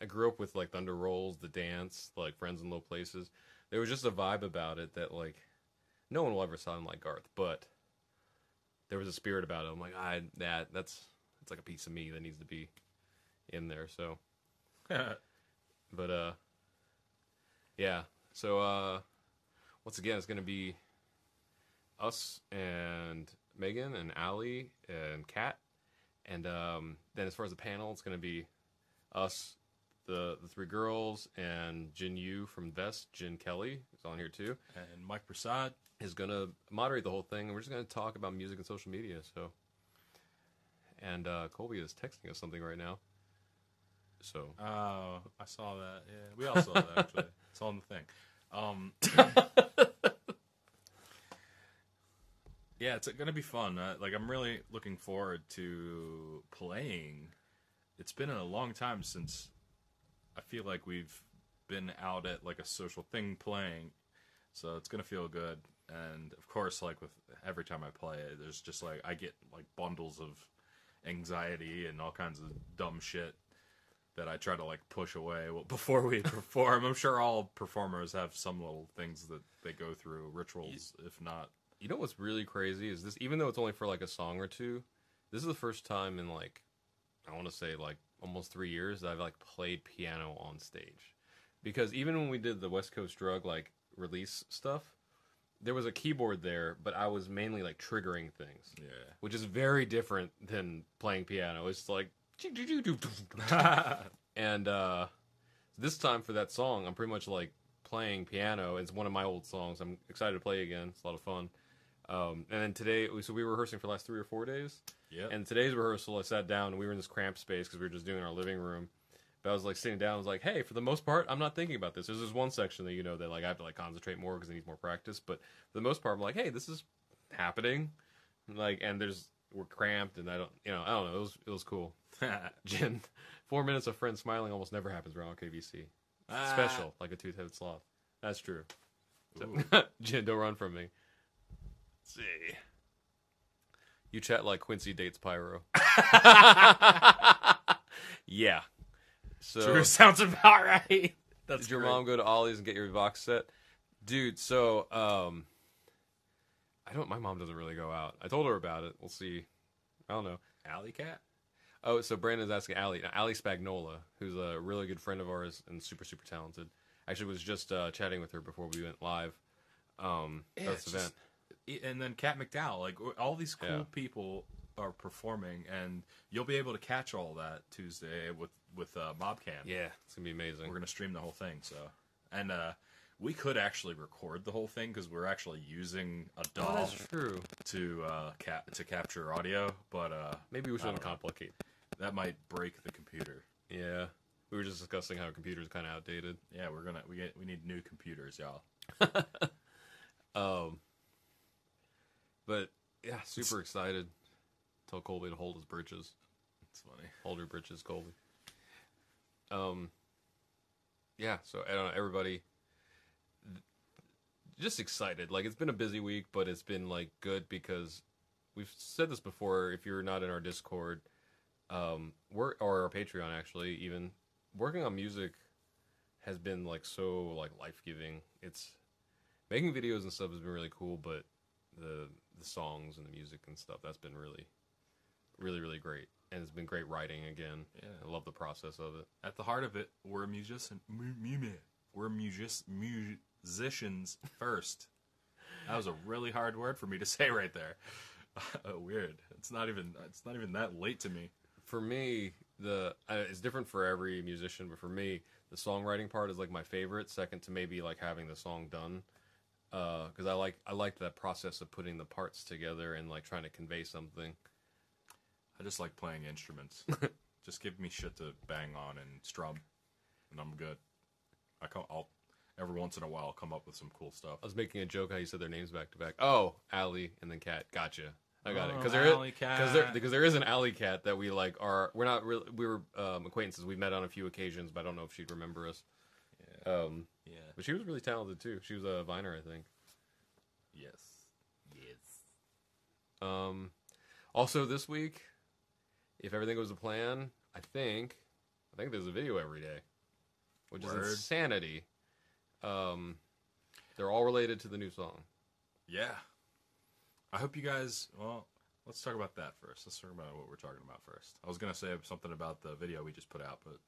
I grew up with like Thunder Rolls, The Dance, like Friends in Low Places. There was just a vibe about it that like no one will ever sound like Garth, but there was a spirit about it. I'm like, that's like a piece of me that needs to be in there. So, but yeah. So once again, it's gonna be us and Megan and Allie and Kat, and then as far as the panel, it's gonna be us, the three girls, and Jin Yu from Vest, Jin Kelley is on here too, and Mike Prasad is gonna moderate the whole thing. We're just gonna talk about music and social media. So, and Colby is texting us something right now. So, oh, I saw that. Yeah, we all saw that actually. It's on the thing. Yeah, it's gonna be fun. Like, I'm really looking forward to playing. It's been a long time since I feel like we've been out at like a social thing playing, so it's gonna feel good. And of course, like with every time I play it, there's just like I get like bundles of anxiety and all kinds of dumb shit that I try to like push away before we perform. I'm sure all performers have some little things that they go through, rituals, if not. You know what's really crazy is this, even though it's only for like a song or two, this is the first time in like, I want to say like almost 3 years that I've like played piano on stage. Because even when we did the West Coast Drug like release stuff, there was a keyboard there, but I was mainly like triggering things. Yeah. Which is very different than playing piano. It's like, and this time for that song, I'm pretty much like playing piano. It's one of my old songs. I'm excited to play again. It's a lot of fun. And then today, so we were rehearsing for the last 3 or 4 days. Yeah. And today's rehearsal, I sat down and we were in this cramped space because we were just doing our living room. But I was like sitting down. I was like, hey, for the most part, I'm not thinking about this. There's this one section that that like I have to like concentrate more because it needs more practice. But for the most part, I'm like, hey, this is happening. Like, and we're cramped, and I don't know. It was cool. Jen, 4 minutes of friends smiling almost never happens around RKVC. Special, like a tooth-headed sloth. That's true. So, Jen, don't run from me. Let's see. You chat like Quincy dates Pyro. Yeah. So True, sounds about right. That's did your great. mom go to Ollie's and get your box set? Dude, so my mom doesn't really go out. I told her about it. We'll see. I don't know. Alley Cat? Oh, so Brandon's asking Allie. Now, Allie Spagnola, who's a really good friend of ours and super, super talented. Actually was just chatting with her before we went live. This event. And then Kat McDowell, like all these cool people are performing, and you'll be able to catch all that Tuesday with Mobcam. Yeah, it's gonna be amazing. We're gonna stream the whole thing, so and we could actually record the whole thing because we're actually using a DAW that's true. to capture audio, but Maybe we shouldn't complicate. That might break the computer. Yeah, we were just discussing how computers are kind of outdated. Yeah, we need new computers, y'all. But yeah, super excited. Tell Colby to hold his britches. It's funny. Hold your britches, Colby. Yeah, so I don't know, everybody just excited. Like, it's been a busy week, but it's been like good because we've said this before. If you're not in our Discord, or our Patreon, actually, even working on music has been like so like life-giving. It's making videos and stuff has been really cool, but the songs and the music and stuff, that's been really, really, really great. And it's been great writing again. Yeah. I love the process of it. At the heart of it, we're a musician. We're musicians first. That was a really hard word for me to say right there. Weird. It's not even that late to me. For me, it's different for every musician, but for me, the songwriting part is like my favorite. Second to maybe like having the song done. Because I like that process of putting the parts together and like trying to convey something. I just like playing instruments. Just give me shit to bang on and strum, and I'm good. I'll every once in a while come up with some cool stuff. I was making a joke how you said their names back to back. Oh, Allie and then Kat. Gotcha. I got it. Because there is an Alley Cat that we like are. We're not really. We were acquaintances. We met on a few occasions, but I don't know if she'd remember us. Yeah. But she was really talented too. She was a Viner, I think. Yes. Also this week, if everything goes to plan, I think I think there's a video every day, which Word. is insanity. They're all related to the new song. Yeah. I hope you guys, well, let's talk about that first. Let's talk about what we're talking about first. I was going to say something about the video we just put out, but...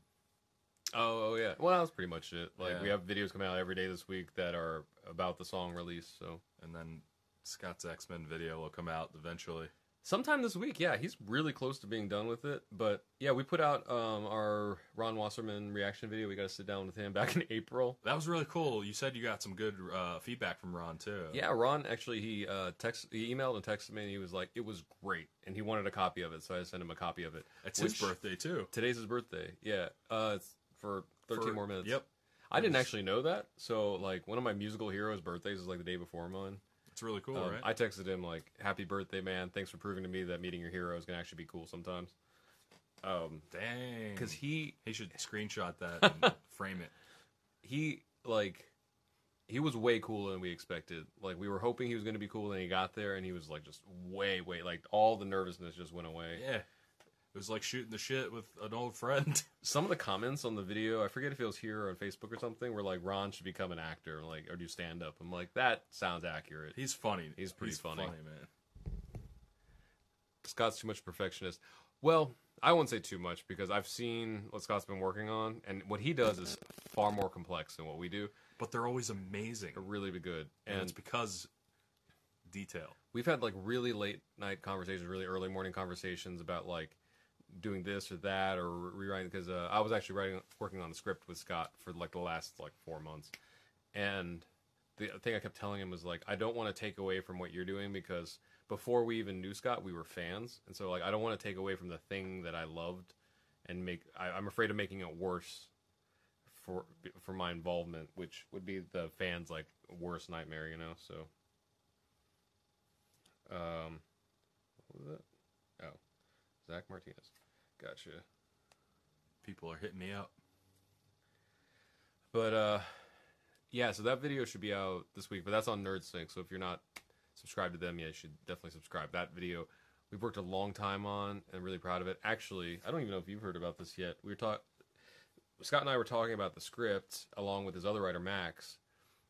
Oh, yeah. Well, that's pretty much it. Like, Yeah. we have videos coming out every day this week that are about the song release, so... And then Scott's X-Men video will come out eventually. Sometime this week, yeah. He's really close to being done with it. But, yeah, we put out our Ron Wasserman reaction video. We got to sit down with him back in April. That was really cool. You said you got some good feedback from Ron, too. Yeah, Ron, actually, he emailed and texted me, and he was like, it was great. And he wanted a copy of it, so I sent him a copy of it. It's his birthday, too. Today's his birthday, yeah. It's for 13 more minutes. Yep. I didn't actually know that. So, like, one of my musical heroes' birthdays is, like, the day before mine. It's really cool, right? I texted him, like, happy birthday, man. Thanks for proving to me that meeting your hero is going to actually be cool sometimes. Dang. Because he should screenshot that and frame it. He was way cooler than we expected. Like, we were hoping he was going to be cool, and he got there, and he was, like, just way, like, all the nervousness just went away. Yeah. It was like shooting the shit with an old friend. Some of the comments on the video, I forget if it was here or on Facebook or something, were like, Ron should become an actor, like, or do stand-up. I'm like, that sounds accurate. He's funny. He's pretty funny. Man. Scott's too much perfectionist. Well, I won't say too much, because I've seen what Scott's been working on, and what he does is far more complex than what we do. But they're always amazing. They're really good. And it's because detail. We've had, like, really late-night conversations, really early morning conversations about, like, doing this or that or rewriting, because I was actually working on the script with Scott for like the last 4 months, and the thing I kept telling him was like, I don't want to take away from what you're doing, because before we even knew Scott, we were fans, and so like I don't want to take away from the thing that I loved and I'm afraid of making it worse for my involvement, which would be the fans' like worst nightmare, you know. So what was it? Oh, Zach Martinez. Gotcha. People are hitting me up. But, yeah, so that video should be out this week, but that's on NerdSync, so if you're not subscribed to them yet, you should definitely subscribe. That video, we've worked a long time on, and I'm really proud of it. Actually, I don't even know if you've heard about this yet. Scott and I were talking about the script, along with his other writer, Max.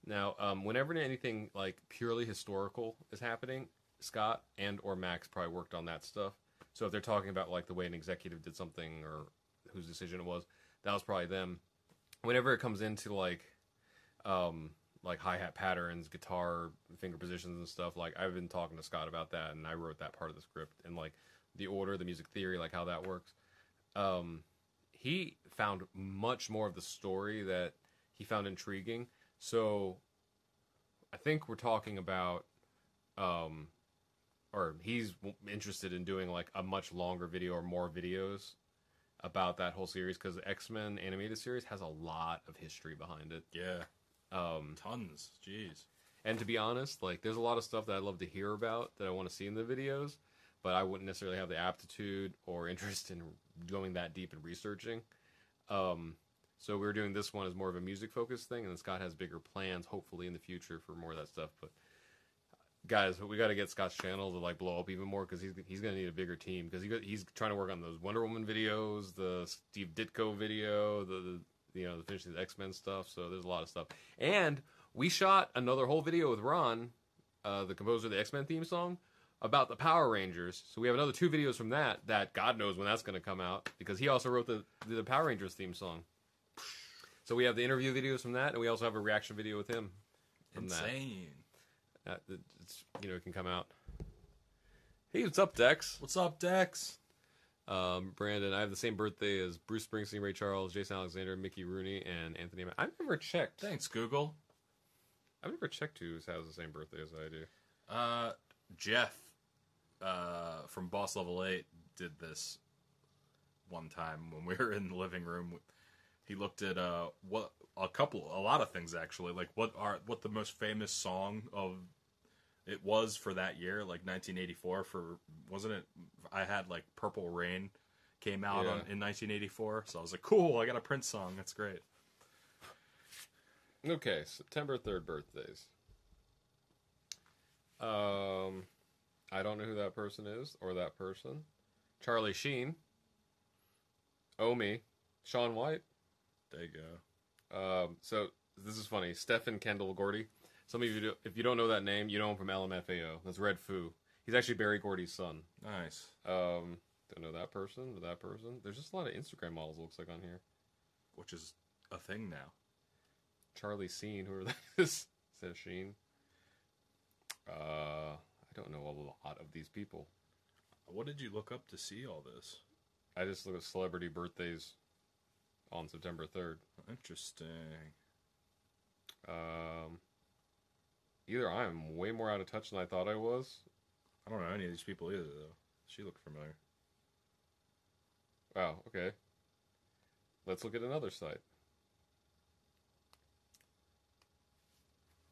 Now, whenever anything, like, purely historical is happening, Scott and or Max probably worked on that stuff. So if they're talking about, like, the way an executive did something or whose decision it was, that was probably them. Whenever it comes into, like hi-hat patterns, guitar, finger positions and stuff, like, I've been talking to Scott about that, and I wrote that part of the script. And, like, the order, the music theory, like, how that works. He found much more of the story that he found intriguing. So I think we're talking about... or he's interested in doing like a much longer video or more videos about that whole series, because the X-Men animated series has a lot of history behind it. Yeah. Tons. Jeez. And to be honest, like, there's a lot of stuff that I'd love to hear about that I want to see in the videos, but I wouldn't necessarily have the aptitude or interest in going that deep and researching. So we're doing this one as more of a music-focused thing, and then Scott has bigger plans, hopefully, in the future for more of that stuff, but... Guys, we got to get Scott's channel to like blow up even more, because he's going to need a bigger team, because he's trying to work on those Wonder Woman videos, the Steve Ditko video, the finishing the X-Men stuff. So there's a lot of stuff, and we shot another whole video with Ron, the composer of the X-Men theme song, about the Power Rangers. So we have another 2 videos from that God knows when that's going to come out, because he also wrote the Power Rangers theme song. So we have the interview videos from that, and we also have a reaction video with him from Insane. It can come out. Hey, what's up, Dex? What's up, Dex? Brandon, I have the same birthday as Bruce Springsteen, Ray Charles, Jason Alexander, Mickey Rooney, and Anthony. I've never checked. Thanks, Google. I've never checked who has the same birthday as I do. Jeff from Boss Level 8 did this one time when we were in the living room. He looked at a lot of things, actually, like what the most famous song of it was for that year, like 1984. Wasn't it? I had like Purple Rain came out in 1984, so I was like, cool, I got a Prince song. That's great. Okay, September 3rd birthdays. I don't know who that person is or that person. Charlie Sheen. Omi. Sean White. There you go. So this is funny. Stephen Kendall Gordy. Some of you, if you don't know that name, you know him from LMFAO. That's Red Foo. He's actually Barry Gordy's son. Nice. Don't know that person or that person. There's just a lot of Instagram models, it looks like, on here. Which is a thing now. Charlie Sheen, whoever that is. Says Sheen. I don't know a lot of these people. What did you look up to see all this? I just look at celebrity birthdays on September 3rd. Interesting. Either I'm way more out of touch than I thought I was. I don't know any of these people either, though. She looked familiar. Wow, okay. Let's look at another site.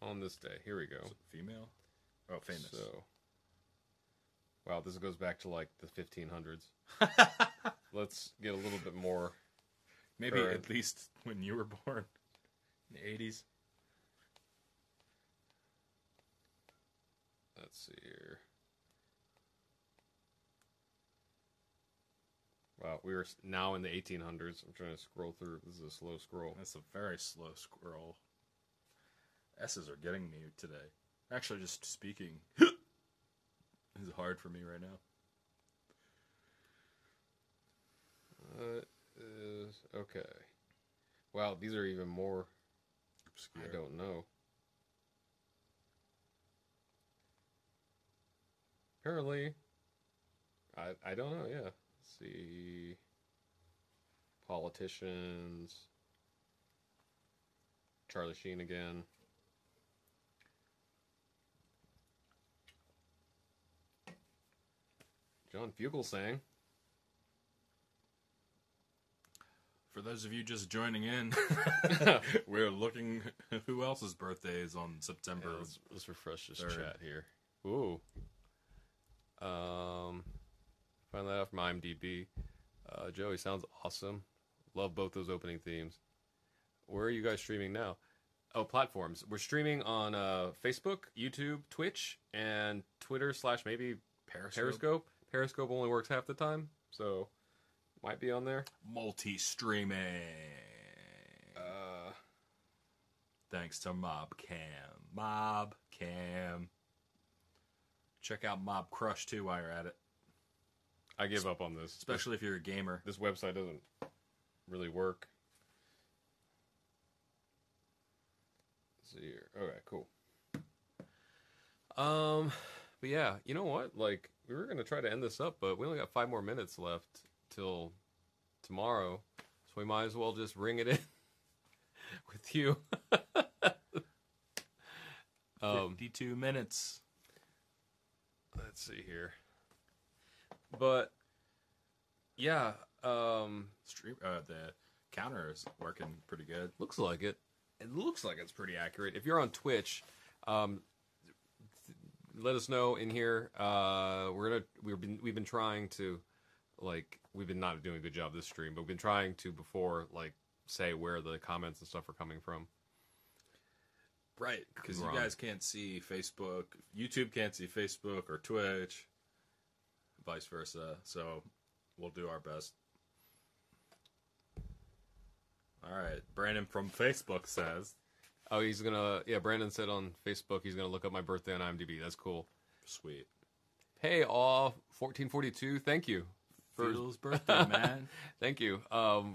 On this day, here we go. Is it female? Oh, famous. So, wow, this goes back to like the 1500s. Let's get a little bit more. Maybe current. at least when you were born. In the 80s. Let's see here. Wow, we are now in the 1800s. I'm trying to scroll through. This is a slow scroll. That's a very slow scroll. S's are getting me today. Actually, just speaking is hard for me right now. Okay. Wow, these are even more Obscure. I don't know. Apparently, I don't know, yeah. Let's see. Politicians. Charlie Sheen again. John Fugelsang. For those of you just joining in, we're looking at who else's birthday is on September. Yeah, let's refresh this 3rd. chat here. Ooh. Find that out from IMDb. Joey, sounds awesome. Love both those opening themes. Where are you guys streaming now? Oh, platforms. We're streaming on Facebook, YouTube, Twitch, and Twitter / maybe Periscope. Periscope only works half the time, so might be on there. Multi-streaming. Thanks to MobCam. Check out Mob Crush too while you're at it. I give up on this. Especially if you're a gamer. This website doesn't really work. Let's see here. Okay, cool. But yeah, you know what? Like, we were gonna try to end this up, but we only got 5 more minutes left till tomorrow, so we might as well just ring it in with you. 52 minutes. Let's see here. But yeah, The counter is working pretty good. looks like it. It looks like it's pretty accurate. If you're on Twitch, let us know in here. We've been trying to, like, we've been not doing a good job this stream, but we've been trying to before, like, say where the comments and stuff are coming from. Right, because you Wrong. guys can't see Facebook. YouTube can't see Facebook or Twitch. Vice versa. So we'll do our best. All right. Brandon from Facebook says. Oh, he's gonna. Yeah, Brandon said on Facebook he's gonna look up my birthday on IMDb. That's cool. Sweet. Hey, all 1442. Thank you for Phil's birthday, man. Thank you.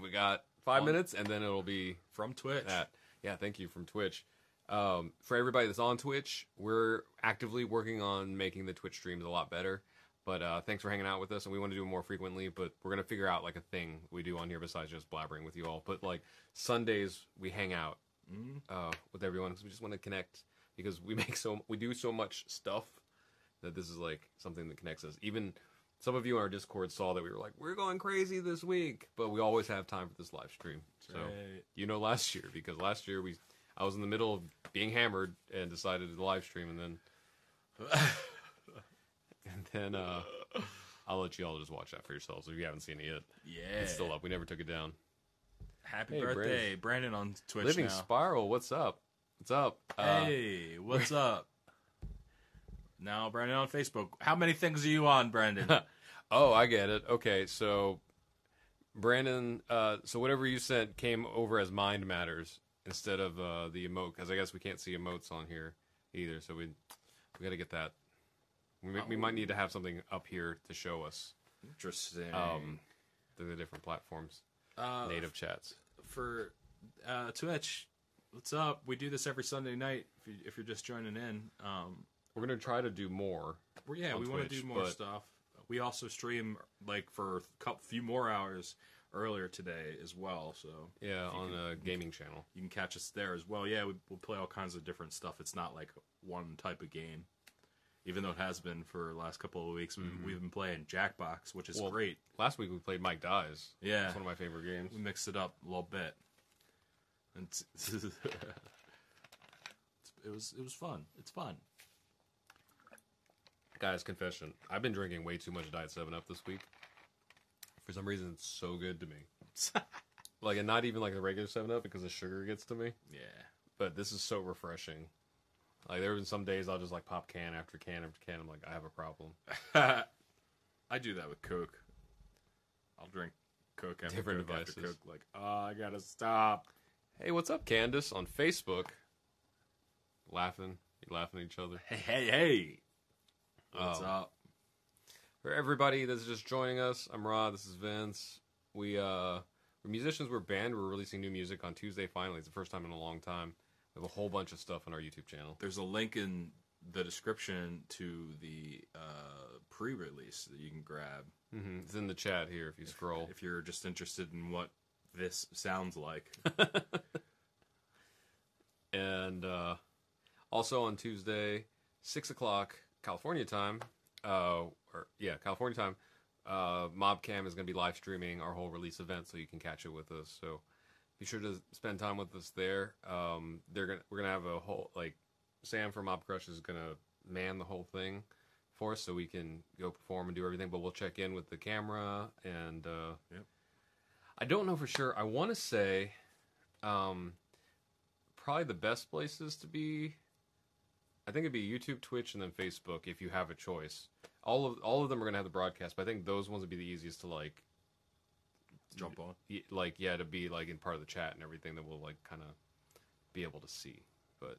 We got 5 minutes, and then it'll be From Twitch. that. Yeah, thank you from Twitch. For everybody that's on Twitch, we're actively working on making the Twitch streams a lot better. But thanks for hanging out with us, and we want to do it more frequently. But we're gonna figure out like a thing we do on here besides just blabbering with you all. But like Sundays, we hang out with everyone because we just want to connect because we do so much stuff that this is like something that connects us. Even some of you on our Discord saw that we were like, we're going crazy this week, but we always have time for this live stream. So you know, last year because last year I was in the middle of being hammered and decided to live stream, and then I'll let you all just watch that for yourselves if you haven't seen it yet. Yeah. It's still up. We never took it down. Happy Hey, birthday, Brandon on Twitch Living now. Spiral, what's up? What's up? Hey, what's up? Now, Brandon on Facebook. How many things are you on, Brandon? Oh, I get it. Okay, so Brandon, so whatever you sent came over as Mind Matters instead of the emote, because I guess we can't see emotes on here either, so we got to get that. We might need to have something up here to show us. Interesting. The different platforms, native chats. For Twitch, what's up? We do this every Sunday night. If you're just joining in, we're gonna try to do more. We want to do more stuff. We also stream like for a few more hours earlier today as well. So yeah, on a gaming channel, you can catch us there as well. Yeah, we'll play all kinds of different stuff. It's not like one type of game. Even though it has been for the last couple of weeks, we've been playing Jackbox, which is great. Last week we played Mike Dies. Yeah. It's one of my favorite games. We mixed it up a little bit. And it was fun. It's fun. Guys, confession. I've been drinking way too much Diet 7-Up this week. For some reason, it's so good to me. Like, and not even like the regular 7-Up because the sugar gets to me. Yeah. But this is so refreshing. Like, there have been some days I'll just, like, pop can after can after can. I'm like, I have a problem. I do that with Coke. I'll drink Coke after Different Coke devices. after Coke. Like, oh, I gotta stop. Hey, what's up, Candace? On Facebook. Laughing. You laughing at each other. Hey. What's up? For everybody that's just joining us, I'm Rod. This is Vince. We're musicians. We're a band. We're releasing new music on Tuesday, finally. It's the first time in a long time. We have a whole bunch of stuff on our YouTube channel. There's a link in the description to the pre-release that you can grab. Mm-hmm. It's in the chat here if you scroll. If you're just interested in what this sounds like. And also on Tuesday, 6 o'clock, California time, California time, Mobcam is going to be live streaming our whole release event, so you can catch it with us. So be sure to spend time with us there. We're gonna have a whole, like, Sam from Mob Crush is gonna man the whole thing for us, so we can go perform and do everything. But we'll check in with the camera, and I don't know for sure. I want to say, probably the best places to be, I think it'd be YouTube, Twitch, and then Facebook if you have a choice. All of them are gonna have the broadcast, but I think those ones would be the easiest to, like, jump on, to be like in part of the chat and everything that we'll, like, kind of be able to see. But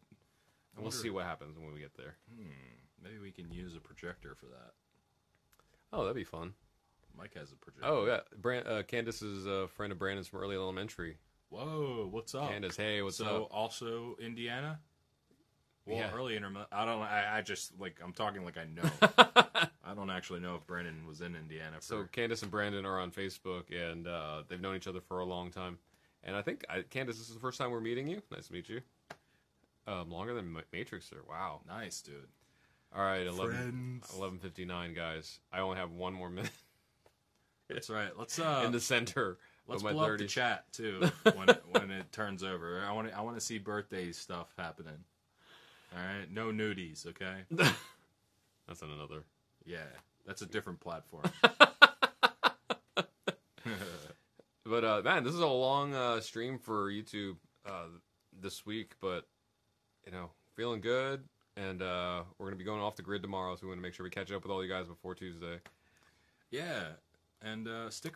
we'll see what happens when we get there. Maybe we can use a projector for that. Oh, that'd be fun. Mike has a projector. Oh yeah, Candace is a friend of Brandon's from early elementary. Whoa, what's up, Candace? Hey, what's up? So also Indiana. Well, Yeah. early internet. I don't. I just, like, I'm talking like I know. I don't actually know if Brandon was in Indiana. So Candace and Brandon are on Facebook, and they've known each other for a long time. And I think, Candace, this is the first time we're meeting you. Nice to meet you. Longer than Matrixer. Wow. Nice, dude. All right, 11:59, 11:59, guys. I only have one more minute. That's right. Let's in the center let's of my blow 30s. up the chat too when it turns over. I want to see birthday stuff happening. All right, no nudies, okay? That's on another. Yeah, that's a different platform. But man, this is a long stream for YouTube this week, but feeling good, and we're gonna be going off the grid tomorrow, so we want to make sure we catch up with all you guys before Tuesday. Yeah, and stick